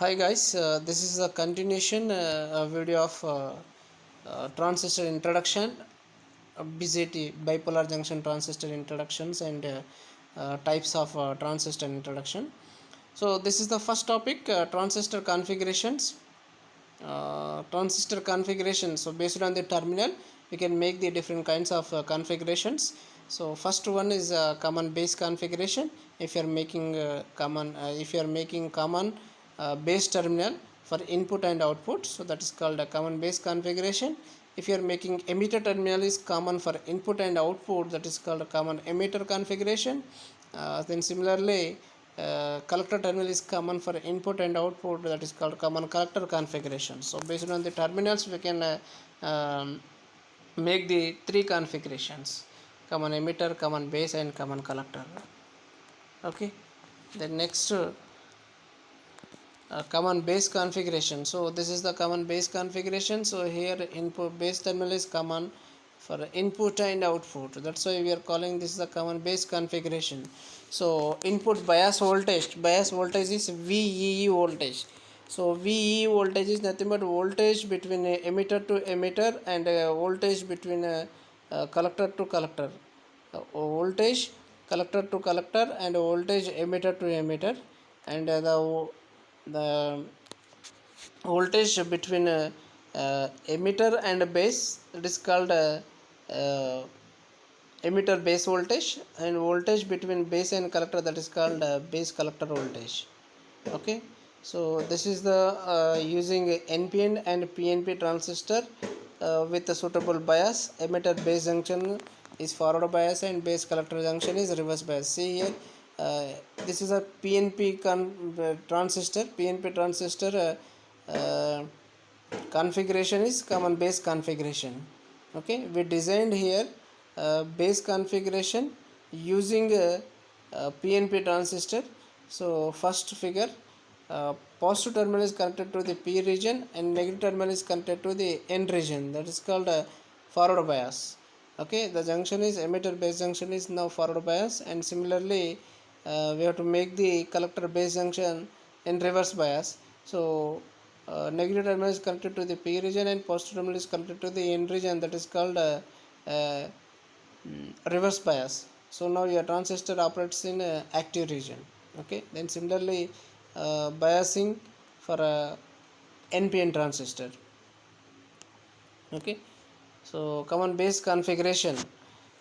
Hi guys, this is a continuation video of transistor introduction, BJT bipolar junction transistor introductions and types of transistor introduction. So this is the first topic, transistor configurations. Transistor configuration. So based on the terminal, we can make the different kinds of configurations. So first one is common base configuration. If you are making common base terminal for input and output, so that is called a common base configuration. If you are making emitter terminal is common for input and output, that is called a common emitter configuration. Then similarly, collector terminal is common for input and output, that is called common collector configuration. So based on the terminals, we can make the three configurations: common emitter, common base and common collector. Okay, then next, common base configuration. So this is the common base configuration. So here input base terminal is common for input and output, that's why we are calling this the common base configuration. So input bias voltage is VEE voltage. So VEE voltage is nothing but voltage between emitter to emitter and voltage between collector to collector, voltage collector to collector and voltage emitter to emitter, and the voltage between emitter and base, it is called uh, emitter base voltage, and voltage between base and collector, that is called base collector voltage. Okay, so this is the using NPN and PNP transistor with a suitable bias. Emitter base junction is forward bias and base collector junction is reverse bias. See here, uh, this is a transistor. PNP transistor configuration is common base configuration. Okay, we designed here base configuration using PNP transistor. So first figure, positive terminal is connected to the P region and negative terminal is connected to the N region, that is called forward bias. Okay, the junction is emitter base junction is now forward bias, and similarly we have to make the collector base junction in reverse bias. So negative terminal is connected to the P region and positive terminal is connected to the N region, that is called uh, reverse bias. So now your transistor operates in active region. Okay, then similarly biasing for a NPN transistor. Okay, so common base configuration.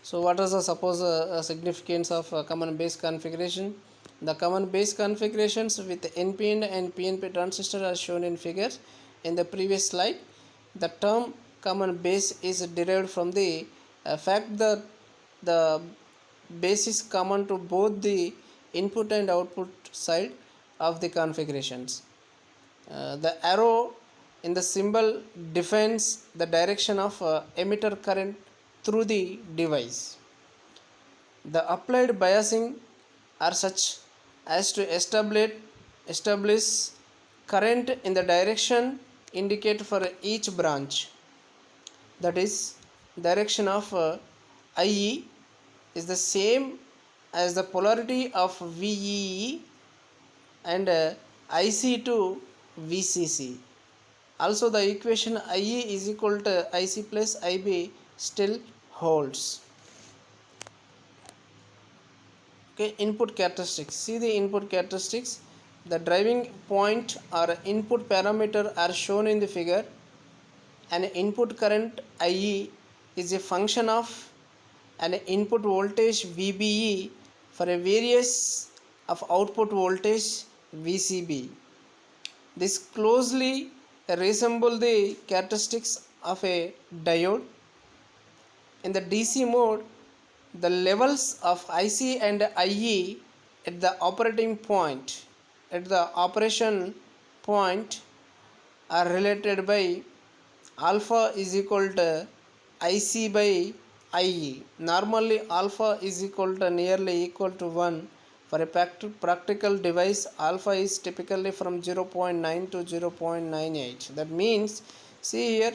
So what is the suppose significance of common base configuration? The common base configurations with NPN and PNP transistor are shown in figures in the previous slide. The term common base is derived from the fact that the base is common to both the input and output side of the configurations. The arrow in the symbol defines the direction of emitter current through the device. The applied biasing are such as to establish current in the direction indicated for each branch. That is, direction of IE is the same as the polarity of VEE and IC to VCC. Also the equation IE is equal to IC plus IB still holds. Okay, input characteristics. See the input characteristics. The driving point or input parameter are shown in the figure. An input current IE is a function of an input voltage VBE for a various of output voltage VCB. This closely resembles the characteristics of a diode. In the DC mode, the levels of IC and IE at the operation point are related by alpha is equal to IC by IE. Normally alpha is equal to nearly equal to 1. For a practical device, alpha is typically from 0.9 to 0.98. That means, see here,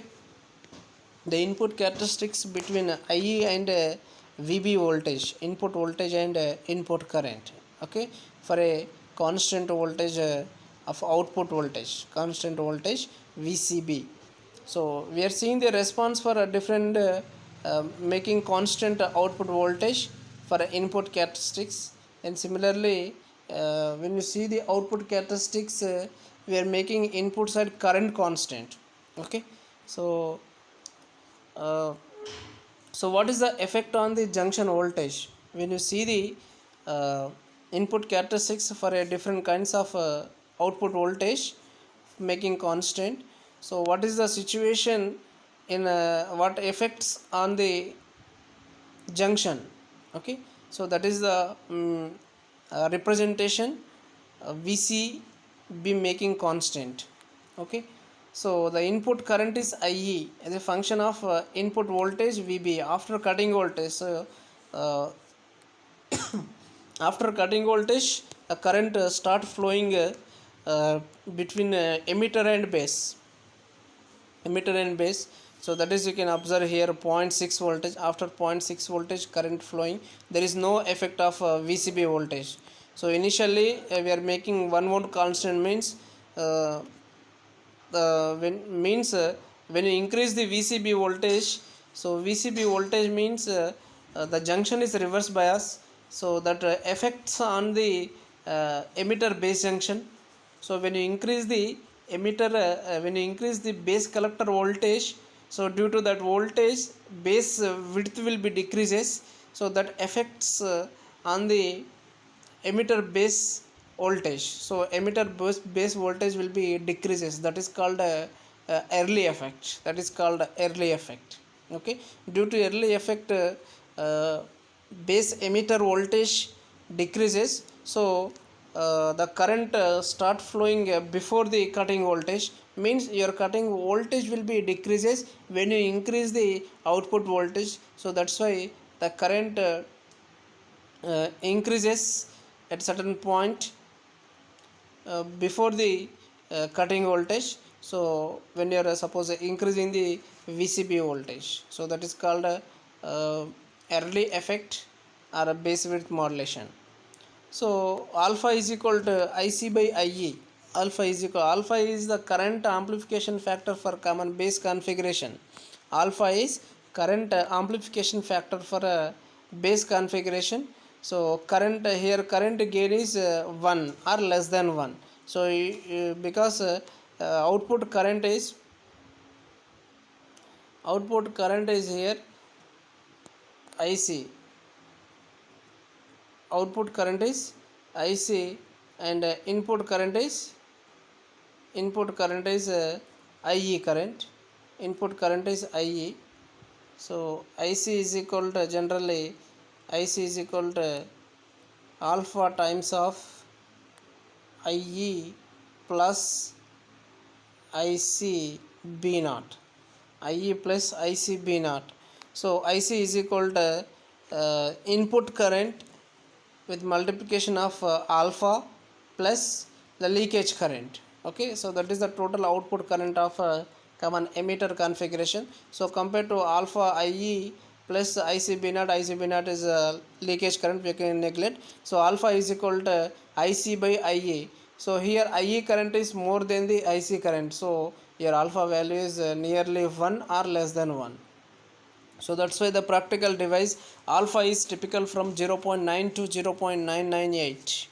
the input characteristics between IE and VB voltage, input voltage and input current. Okay, for a constant voltage of output voltage, constant voltage VCB. So we are seeing the response for a different making constant output voltage for input characteristics, and similarly when you see the output characteristics, we are making input side current constant. Okay, so uh, so what is the effect on the junction voltage when you see the input characteristics for a different kinds of output voltage making constant? So what is the situation in what effects on the junction? Okay, so that is the representation VC be making constant. Okay, so the input current is IE as a function of input voltage VB after cutting voltage. So uh, after cutting voltage, a current start flowing between emitter and base, so that is you can observe here zero point 0.6 voltage. After 0.6 voltage current flowing, there is no effect of VCB voltage. So initially we are making 1 volt constant, means uh, when you increase the VCB voltage, so VCB voltage means the junction is reverse bias, so that affects on the emitter base junction. So when you increase the when you increase the base collector voltage, so due to that voltage base width will be decreases, so that affects on the emitter base voltage. So emitter base voltage will be decreases, that is called a early effect, that is called early effect. Okay, due to early effect base emitter voltage decreases, so the current start flowing before the cutting voltage, means your cutting voltage will be decreases when you increase the output voltage. So that's why the current increases at certain point before the cutting voltage. So when you are suppose increasing the VCB voltage, so that is called a early effect or a base width modulation. So alpha is equal to IC by IE. Alpha is the current amplification factor for common base configuration. Alpha is current amplification factor for a base configuration. So current here current gain is 1 or less than 1. So because output current is here IC, output current is IC, and input current is IE current, input current is IE. So IC is equal to generally IC is equal to alpha times of IE plus IC B naught, IE plus IC B naught. So IC is equal to input current with multiplication of alpha plus the leakage current. Okay, so that is the total output current of common emitter configuration. So compared to alpha IE plus ICB naught is leakage current, we can neglect. So alpha is equal to IC by IA. So here IE current is more than the IC current, so your alpha value is nearly 1 or less than 1. So that's why the practical device alpha is typical from 0.9 to 0.998.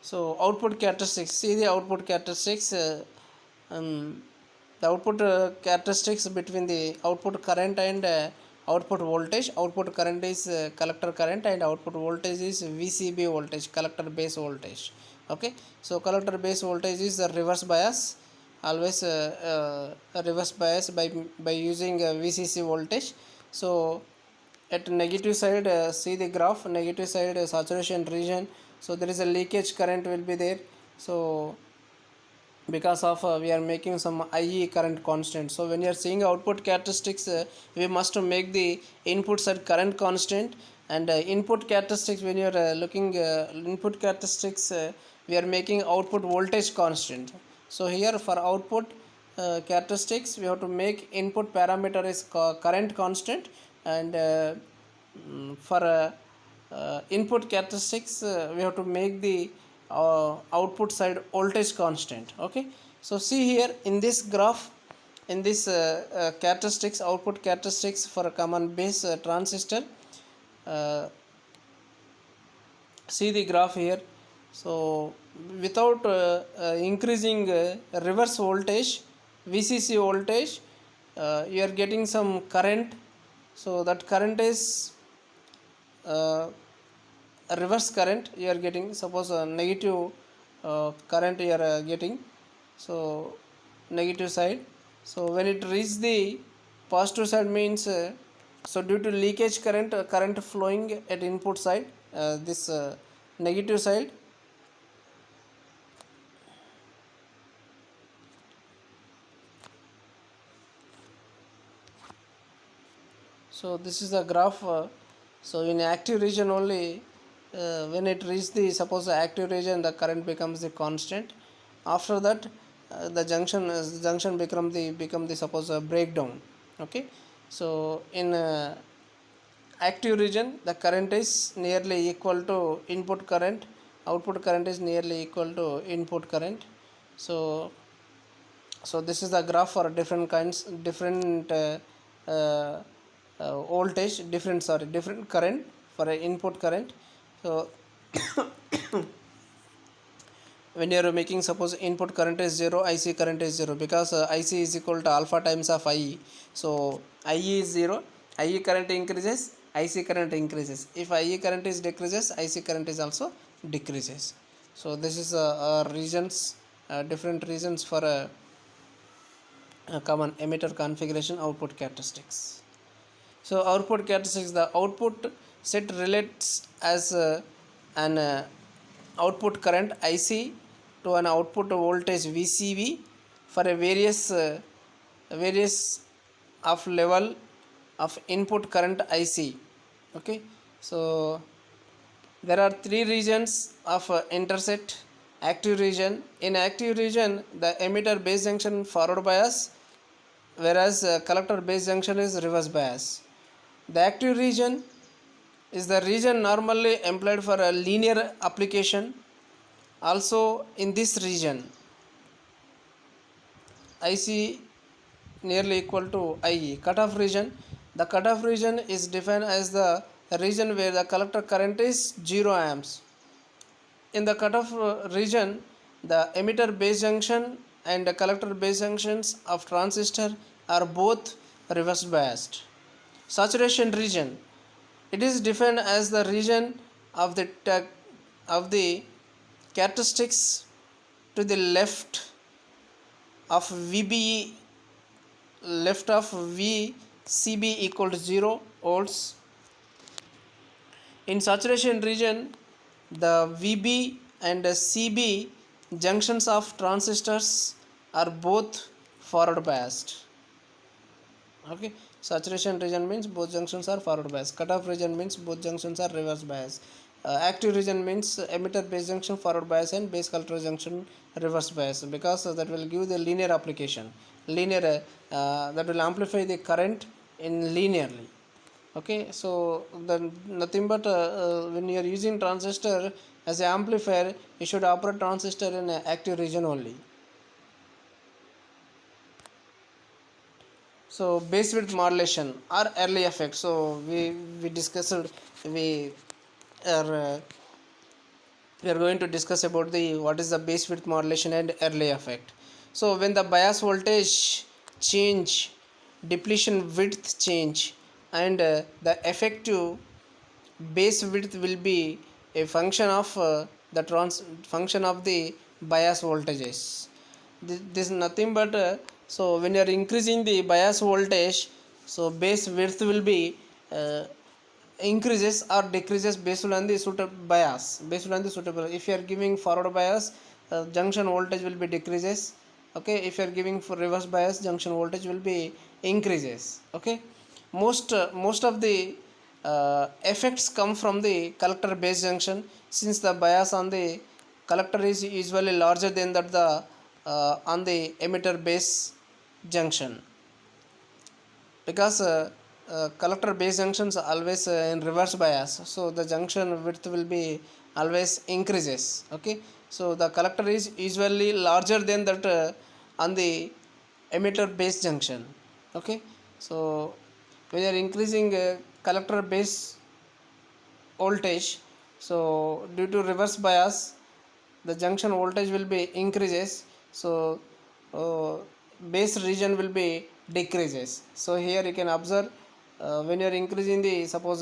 So output characteristics, see the output characteristics, the output characteristics between the output current and output voltage. Output current is collector current and output voltage is VCB voltage, collector base voltage. Okay, so collector base voltage is the reverse bias, always reverse bias by using VCC voltage. So at negative side, see the graph, negative side saturation region, so there is a leakage current will be there. So because of we are making some IE current constant, so when you are seeing output characteristics, we must make the input side current constant, and input characteristics, when you are looking input characteristics, we are making output voltage constant. So here for output characteristics, we have to make input parameter is current constant, and for input characteristics, we have to make the output side voltage constant. Okay, so see here in this graph, in this characteristics, output characteristics for a common base transistor, uh, see the graph here. So without increasing reverse voltage, VCC voltage, you are getting some current. So that current is reverse current you are getting. Suppose a negative current you are getting, so negative side. So when it reaches the positive side means, so due to leakage current, current flowing at input side, this negative side. So this is the graph. So in active region only, when it reaches the, suppose the active region, the current becomes the constant. After that, the junction become the suppose a breakdown. Okay, so in active region, the current is nearly equal to input current, output current is nearly equal to input current. So this is the graph for different kinds, different uh, voltage, different current for a input current. So when you are making, suppose input current is 0, IC current is 0, because IC is equal to alpha times of IE. So IE is 0, IE current increases, IC current increases. If IE current is decreases, IC current is also decreases. So this is reasons, different reasons for a common emitter configuration, output characteristics. So output characteristics, the output set relates as an output current IC to an output voltage VCV for a various of level of input current IC. Okay, so there are three regions of intersect. Active region, in active region the emitter base junction forward bias, whereas collector base junction is reverse bias. The active region is the region normally employed for a linear application. Also in this region, IC nearly equal to IE. Cutoff region, the cutoff region is defined as the region where the collector current is 0 amps. In the cutoff region, the emitter base junction and the collector base junctions of transistor are both reverse biased. Saturation region, it is defined as the region of the characteristics to the left of VBE, left of VCB equal to 0 volts. In saturation region, the VB and CB junctions of transistors are both forward biased. Okay, saturation region means both junctions are forward bias. Cutoff region means both junctions are reverse bias. Active region means emitter base junction forward bias and base collector junction reverse bias, because that will give the linear application, linear that will amplify the current in linearly. Okay, so then nothing but when you are using transistor as an amplifier, you should operate transistor in active region only. So base width modulation or early effect. So we discussed, we are uh, we are going to discuss about the what is the base width modulation and early effect. So when the bias voltage change, depletion width change, and the effective base width will be a function of the function of the bias voltages. This is nothing but so when you are increasing the bias voltage, so base width will be uh, increases or decreases based on the suitable bias, based on the suitable. If you are giving forward bias, junction voltage will be decreases. Okay, if you are giving for reverse bias, junction voltage will be increases. Okay, most of the effects come from the collector base junction, since the bias on the collector is usually larger than that the on the emitter base junction, because collector base junctions always in reverse bias, so the junction width will be always increases. Okay, so the collector is usually larger than that on the emitter base junction. Okay, so when you are increasing collector base voltage, so due to reverse bias the junction voltage will be increases, so uh, base region will be decreases. So here you can observe when you are increasing the suppose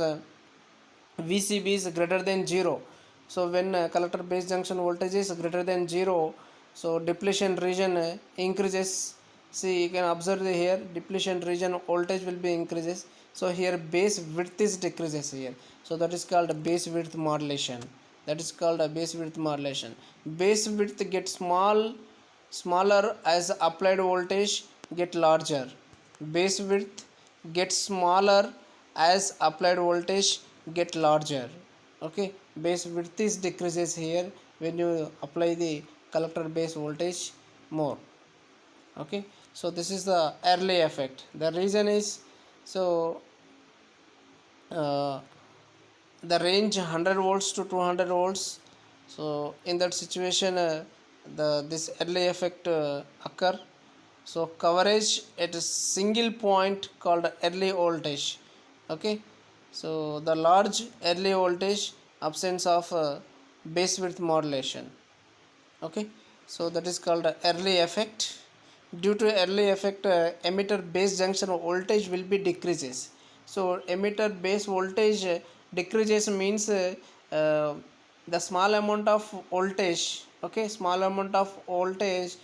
VCB is greater than 0, so when collector base junction voltage is greater than 0, so depletion region increases. See, you can observe here depletion region voltage will be increases, so here base width is decreases here, so that is called base width modulation. That is called a base width modulation. Base width gets smaller as applied voltage get larger. Base width gets smaller as applied voltage get larger. Okay, base width is decreases here when you apply the collector base voltage more. Okay, so this is the early effect. The reason is, so uh, the range 100 volts to 200 volts, so in that situation the this early effect occur. So coverage at a single point called early voltage. Okay, so the large early voltage, absence of base width modulation. Okay, so that is called early effect. Due to early effect emitter base junction voltage will be decreases. So emitter base voltage decreases means the small amount of voltage, okay, small amount of voltage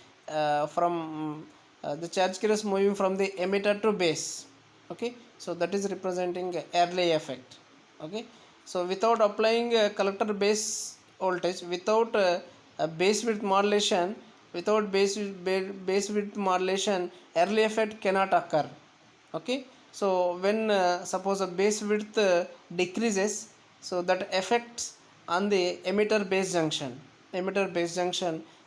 from the charge carriers moving from the emitter to base. Okay, so that is representing early effect. Okay, so without applying collector base voltage, without base width modulation, without base width modulation early effect cannot occur. Okay, so when suppose a base width decreases, so that affects on the emitter base junction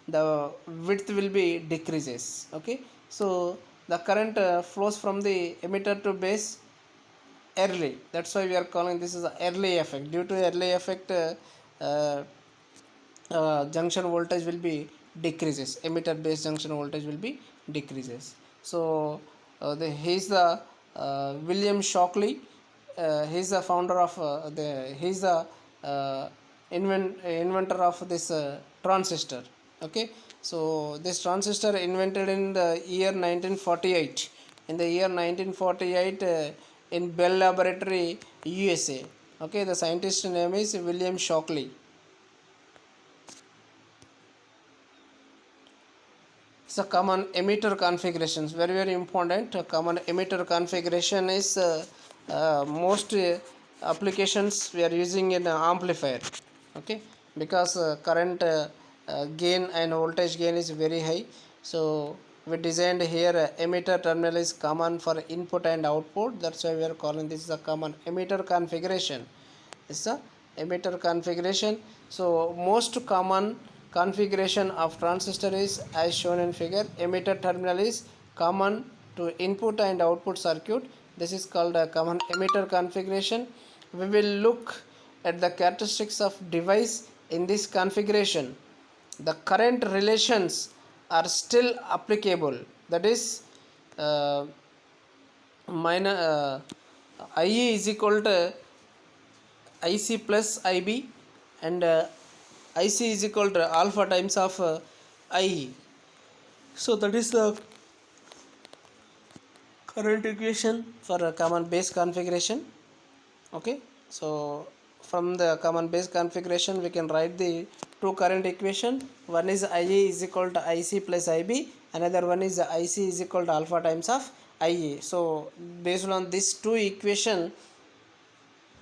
the width will be decreases. Okay, so the current flows from the emitter to base early, that's why we are calling this is a early effect. Due to early effect uh, junction voltage will be decreases, emitter base junction voltage will be decreases. So he is the William Shockley, he is the founder of he is the uh, inventor of this transistor. Okay, so this transistor invented in the year 1948, in the year 1948 in Bell Laboratory, USA. Okay, the scientist name is William Shockley. So common emitter configurations, very important. Common emitter configuration is most applications we are using in amplifier. Okay, because current gain and voltage gain is very high, so we designed here emitter terminal is common for input and output, that's why we are calling this a common emitter configuration. This is a emitter configuration. So most common configuration of transistor is as shown in figure. Emitter terminal is common to input and output circuit, this is called a common emitter configuration. We will look at the characteristics of device in this configuration. The current relations are still applicable, that is uh, minus IE is equal to IC plus IB, and IC is equal to alpha times of IE. So that is the current equation for a common base configuration. Okay, so from the common base configuration we can write the two current equation. One is IE is equal to IC plus IB, another one is IC is equal to alpha times of IE. So based on these two equation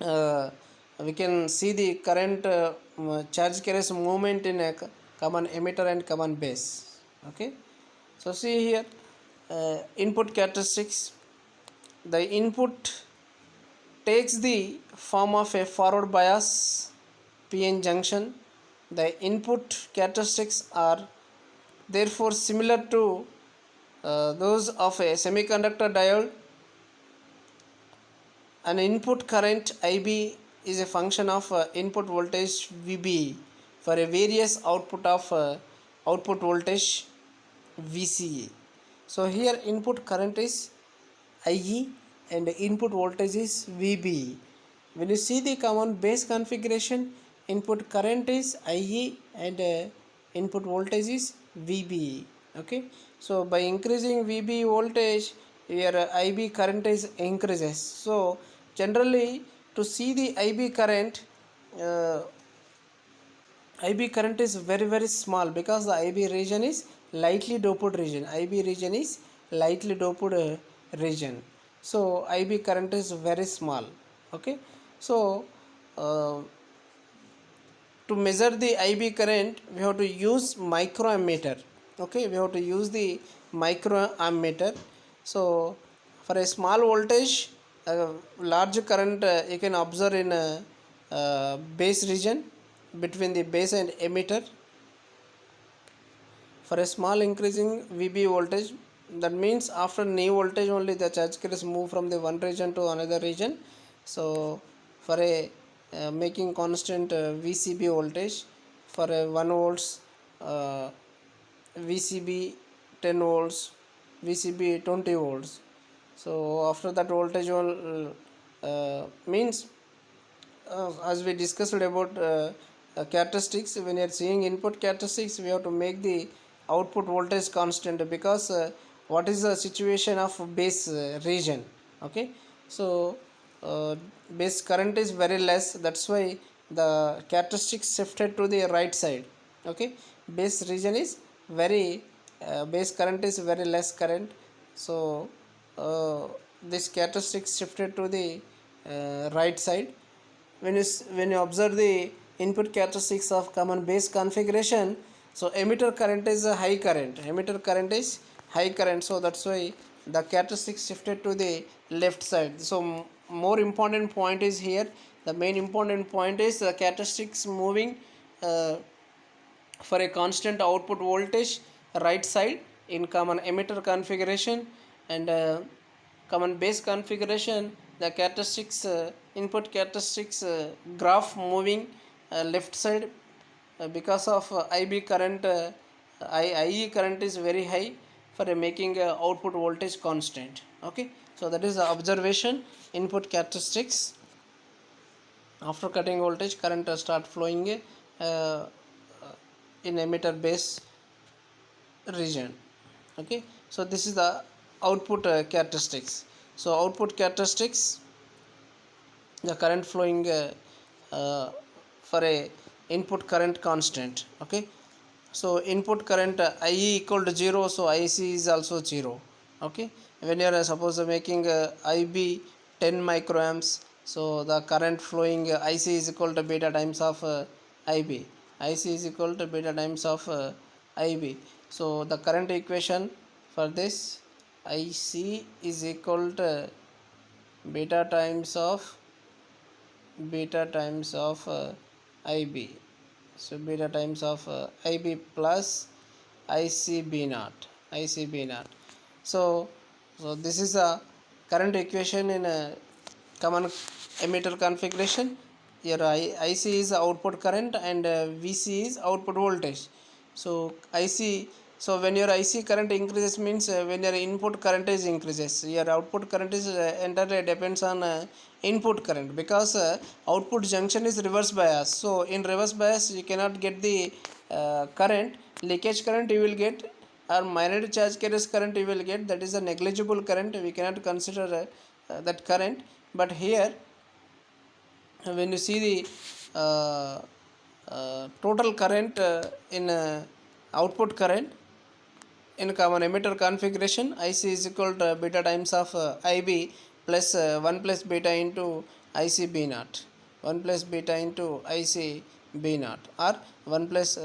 uh, we can see the current charge carriers movement in a common emitter and common base. Okay, so see here input characteristics. The input takes the form of a forward bias PN junction. The input characteristics are therefore similar to those of a semiconductor diode. an input current IB is a function of input voltage VB for a various output of output voltage VCE. So here input current is IE and input voltage is VB. When you see the common base configuration, input current is IE and input voltage is VB. Okay, so by increasing VB voltage, your IB current is increases. So generally, to see the uh, IB current is very small because the IB region is lightly doped region. IB region is lightly doped region. So IB current is very small. Okay, so uh, to measure the IB current, we have to use microammeter. Okay, we have to use the microammeter. So for a small voltage, large current you can observe in a base region between the base and emitter. For a small increasing VB voltage, that means after knee voltage only the charge carriers move from the one region to another region. So for a making constant VCB voltage, for a 1 volts VCB 10 volts, VCB 20 volts. So after that voltage means as we discussed about characteristics, when you are seeing input characteristics, we have to make the output voltage constant because what is the situation of base region. Okay, so uh, base current is very less, that's why the characteristics shifted to the right side. Okay, base region is very base current is very less current, so this characteristics shifted to the right side. When you observe the input characteristics of common base configuration, so emitter current is high current, so that's why the characteristics shifted to the left side. So more important point is here, the main important point is the characteristics moving uh, for a constant output voltage right side in common emitter configuration, and common base configuration, the characteristics input characteristics graph moving left side because of IB current IE current is very high for making output voltage constant. Okay, so that is the observation. Input characteristics, after cutting voltage current start flowing uh, in emitter base region. Okay, so this is the output characteristics. So output characteristics, the current flowing for a input current constant. Okay, so input current IE equal to 0, so IC is also 0. Okay, when you are suppose making IB 10 microamps, so the current flowing IC is equal to beta times of IB. IC is equal to beta times of IB. So the current equation for this, IC is equal to beta times of IB. So beta times of IB plus ICB naught. ICB naught. So this is a current equation in a common emitter configuration. Your IC is output current and VC is output voltage. So IC, so when your IC current increases means when your input current is increases, your output current is entirely depends on input current, because output junction is reverse bias. So in reverse bias you cannot get the current, leakage current you will get, or minor charge carriers current you will get, that is a negligible current, we cannot consider that current. But here when you see the total current in output current in common emitter configuration, IC is equal to beta times of IB plus 1 plus beta into ICB naught, 1 plus beta into ICB naught, or 1 plus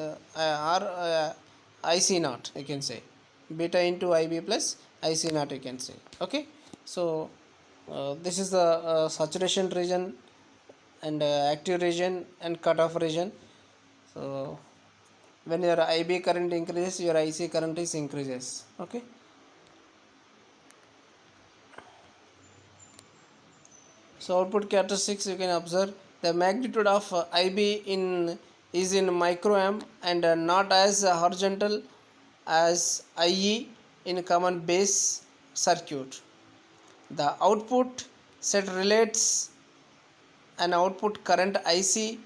IC naught, you can say beta into IB plus IC naught, you can say. Okay, so this is the saturation region and active region and cutoff region. So when your IB current increases, your IC current is increases. Okay, so So output characteristics you can observe the magnitude of IB is in microamp and not as horizontal as IE in common base circuit. The output set relates an output current IC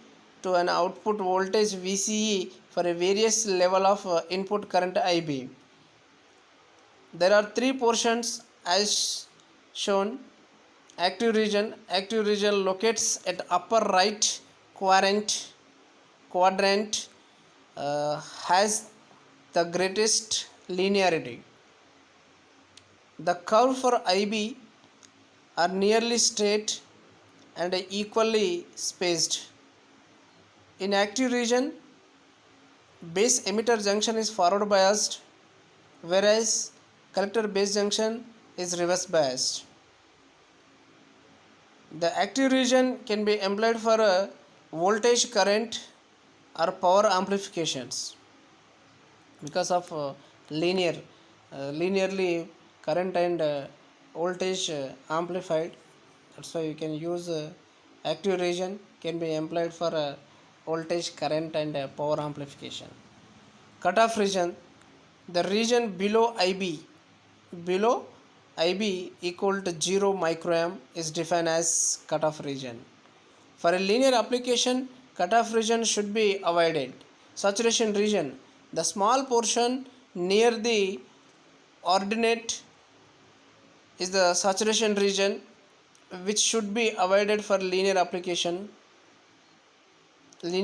to an output voltage VCE for a various level of input current IB. There are three portions as shown. Active region locates at upper right quadrant, has the greatest linearity. The curve for IB are nearly straight and equally spaced. In active region, base emitter junction is forward biased, whereas collector base junction is reverse biased. The active region can be employed for voltage, current, or power amplifications because of linearly current and voltage amplified. That's why you can use active region can be employed for voltage, current, and power amplification. Cutoff region, the region below IB equal to 0 microamp is defined as cutoff region. For a linear application, cutoff region should be avoided. Saturation region, the small portion near the ordinate is the saturation region, which should be avoided for linear application. In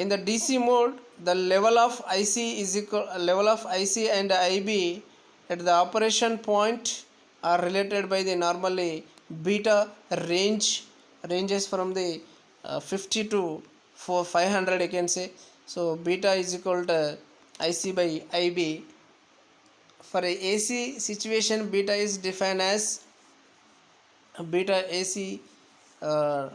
the DC mode, the level of IC and IB at the operation point are related by the normally beta ranges from the 50 to 500 you can say. So beta is equal to IC by IB. For a AC situation, beta is defined as beta AC delta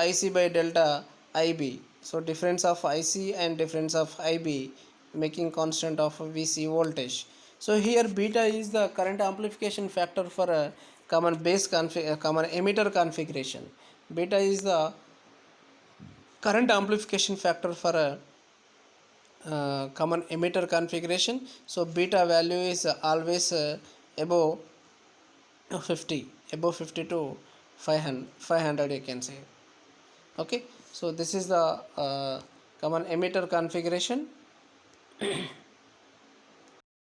IC by delta IB. So difference of IC and difference of IB making constant of VC voltage. So here beta is the current amplification factor for a common common emitter configuration. Beta is the current amplification factor for a common emitter configuration. So beta value is always above 50 to 500 you can say. Okay, so this is the common emitter configuration.